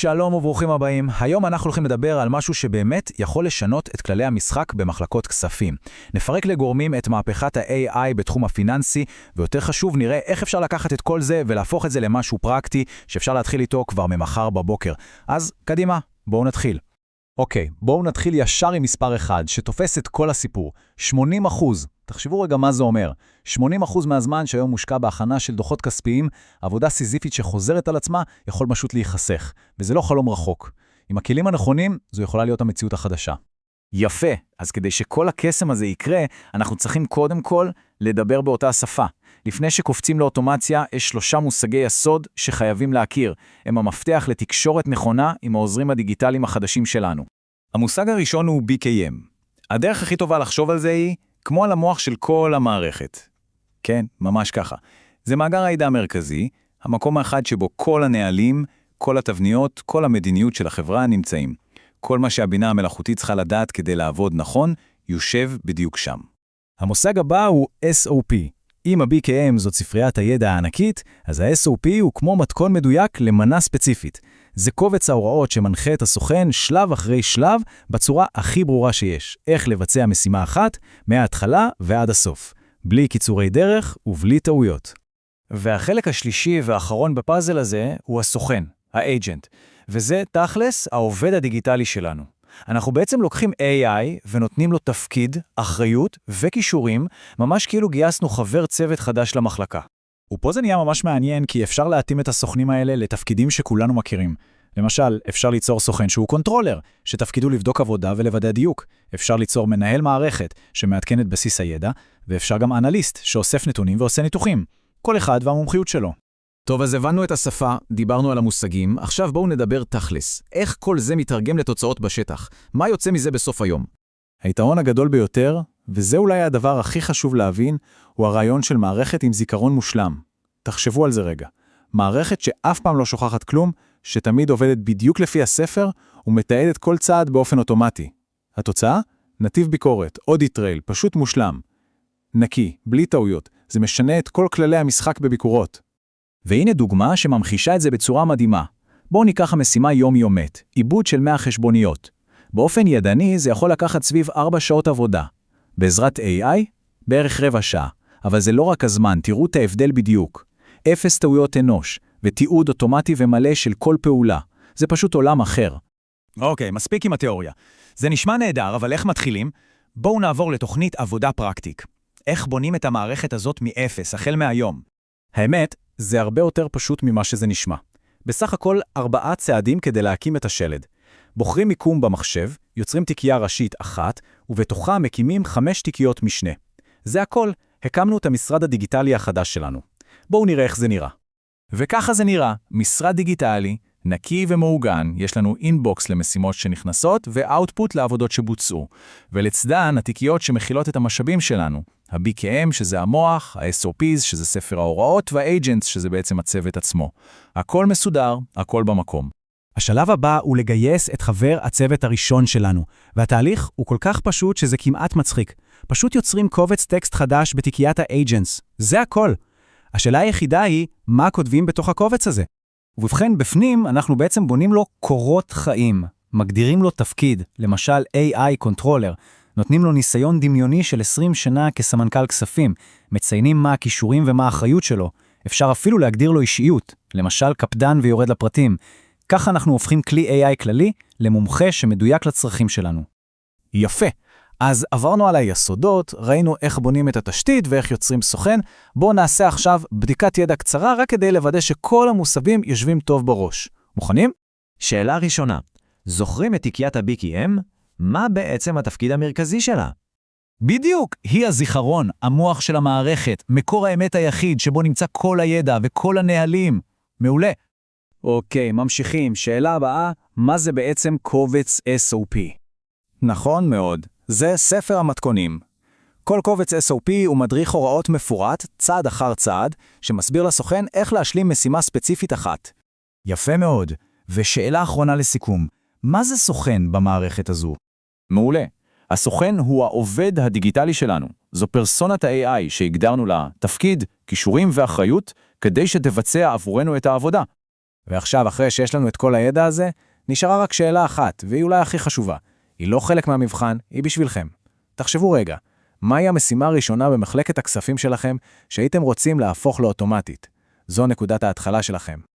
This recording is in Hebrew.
שלום וברוכים הבאים. היום אנחנו הולכים לדבר על משהו שבאמת יכול לשנות את כללי המשחק במחלקות כספים. נפרק לגורמים את מהפכת ה-AI בתחום הפיננסי, ויותר חשוב נראה איך אפשר לקחת את כל זה ולהפוך את זה למשהו פרקטי שאפשר להתחיל איתו כבר ממחר בבוקר. אז קדימה, בואו נתחיל. אוקיי, בואו נתחיל ישר עם מספר אחד שתופס את כל הסיפור. 80%. תחשבו רגע מה זה אומר. 80% מהזמן שהיום מושקע בהכנה של דוחות כספיים, עבודה סיזיפית שחוזרת על עצמה יכול פשוט להיחסך. וזה לא חלום רחוק. עם הכלים הנכונים, זו יכולה להיות המציאות החדשה. יפה. אז כדי שכל הקסם הזה יקרה, אנחנו צריכים קודם כל לדבר באותה שפה. לפני שקופצים לאוטומציה, יש 3 מושגי יסוד שחייבים להכיר. הם המפתח לתקשורת נכונה עם העוזרים הדיגיטליים החדשים שלנו. המושג הראשון הוא BKM. הדרך הכי טובה לחשוב על זה היא כמו על המוח של כל המערכת. כן, ממש ככה. זה מאגר הידע המרכזי, המקום האחד שבו כל הנהלים, כל התבניות, כל המדיניות של החברה נמצאים. כל מה שהבינה המלאכותית צריכה לדעת כדי לעבוד נכון, יושב בדיוק שם. המושג הבא הוא SOP. אם ה-BKM זאת ספריית הידע הענקית, אז ה-SOP הוא כמו מתכון מדויק למנה ספציפית. זה קובץ ההוראות שמנחה את הסוכן שלב אחרי שלב בצורה הכי ברורה שיש. איך לבצע משימה אחת מההתחלה ועד הסוף. בלי קיצורי דרך ובלי טעויות. והחלק השלישי והאחרון בפאזל הזה הוא הסוכן, האג'נט. וזה תכלס העובד הדיגיטלי שלנו. אנחנו בעצם לוקחים AI ונותנים לו תפקיד, אחריות וכישורים, ממש כאילו גייסנו חבר צוות חדש למחלקה. ופה זה נהיה ממש מעניין כי אפשר להתאים את הסוכנים האלה לתפקידים שכולנו מכירים. למשל, אפשר ליצור סוכן שהוא קונטרולר, שתפקידו לבדוק עבודה ולוודא דיוק. אפשר ליצור מנהל מערכת שמעדכן את בסיס הידע, ואפשר גם אנליסט שאוסף נתונים ועושה ניתוחים. כל אחד והמומחיות שלו. טוב, אז הבנו את השפה, דיברנו על המושגים, עכשיו בואו נדבר תכלס. איך כל זה מתרגם לתוצאות בשטח? מה יוצא מזה בסוף היום? היתרון הגדול ביותר, וזה אולי הדבר הכי חשוב להבין, הוא הרעיון של מערכת עם זיכרון מושלם. תחשבו על זה רגע. מערכת שאף פעם לא שוכחת כלום, שתמיד עובדת בדיוק לפי הספר, ומתעדת כל צעד באופן אוטומטי. התוצאה? נתיב ביקורת, אודיט טרייל, פשוט מושלם. נקי, בלי טעויות, זה משנה את כל כללי המשחק בביקורות. והנה דוגמה שממחישה את זה בצורה מדהימה. בואו ניקח המשימה יום-יומית, עיבוד של 100 חשבוניות. באופן ידני זה יכול לקחת סביב 4 שעות עבודה. בעזרת AI, בערך רבע שעה. אבל זה לא רק הזמן, תראו את ההבדל בדיוק. 0 טעויות אנוש, ותיעוד אוטומטי ומלא של כל פעולה. זה פשוט עולם אחר. אוקיי, מספיק עם התיאוריה. זה נשמע נהדר, אבל איך מתחילים? בואו נעבור לתוכנית עבודה פרקטיק. איך בונים את המערכת הזאת מ-0, החל מהיום? האמת, זה הרבה יותר פשוט ממה שזה נשמע. בסך הכל 4 צעדים כדי להקים את השלד. בוחרים מיקום במחשב, יוצרים תיקייה ראשית אחת, ובתוכה מקימים 5 תיקיות משנה. זה הכל, הקמנו את המשרד הדיגיטלי החדש שלנו. בואו נראה איך זה נראה. וככה זה נראה, משרד דיגיטלי, נקי ומעוגן, יש לנו אינבוקס למשימות שנכנסות ואוטפוט לעבודות שבוצעו. ולצדן התיקיות שמכילות את המשאבים שלנו, ה-BKM שזה המוח, ה-SOPs שזה ספר ההוראות וה-Agents שזה בעצם הצוות עצמו. הכל מסודר, הכל במקום. השלב הבא הוא לגייס את חבר הצוות הראשון שלנו, והתהליך הוא כל כך פשוט שזה כמעט מצחיק. פשוט יוצרים קובץ טקסט חדש בתיקיית ה-Agents. זה הכל. השאלה היחידה היא, מה כותבים בתוך הקובץ הזה? ובכן, בפנים אנחנו בעצם בונים לו קורות חיים. מגדירים לו תפקיד, למשל AI Controller, נותנים לו ניסיון דמיוני של 20 שנה כסמנכ"ל כספים, מציינים מה הכישורים ומה האחריות שלו. אפשר אפילו להגדיר לו אישיות, למשל קפדן ויורד לפרטים. ככה אנחנו הופכים כלי AI כללי למומחה שמדויק לצרכים שלנו. יפה. אז עברנו על היסודות, ראינו איך בונים את התשתית ואיך יוצרים סוכן. בואו נעשה עכשיו בדיקת ידע קצרה רק כדי לוודא שכל המושבים יושבים טוב בראש. מוכנים? שאלה ראשונה, זוכרים את תיקיית ה-BKM? מה בעצם התפקיד המרכזי שלה? בדיוק, היא הזיכרון, המוח של המערכת, מקור האמת היחיד שבו נמצא כל הידע וכל הנהלים. מעולה. אוקיי, ממשיכים. שאלה הבאה, מה זה בעצם קובץ SOP? נכון מאוד, זה ספר המתכונים. כל קובץ SOP הוא מדריך הוראות מפורט, צעד אחר צעד, שמסביר לסוכן איך להשלים משימה ספציפית אחת. יפה מאוד. ושאלה אחרונה לסיכום, מה זה סוכן במערכת הזו? מעולה. הסוכן הוא העובד הדיגיטלי שלנו. זו פרסונת ה-AI שהגדרנו לה תפקיד, כישורים ואחריות, כדי שתבצע עבורנו את העבודה. ועכשיו, אחרי שיש לנו את כל הידע הזה, נשארה רק שאלה אחת, והיא אולי הכי חשובה. היא לא חלק מהמבחן, היא בשבילכם. תחשבו רגע, מהי המשימה הראשונה במחלקת הכספים שלכם שהייתם רוצים להפוך לאוטומטית? זו נקודת ההתחלה שלכם.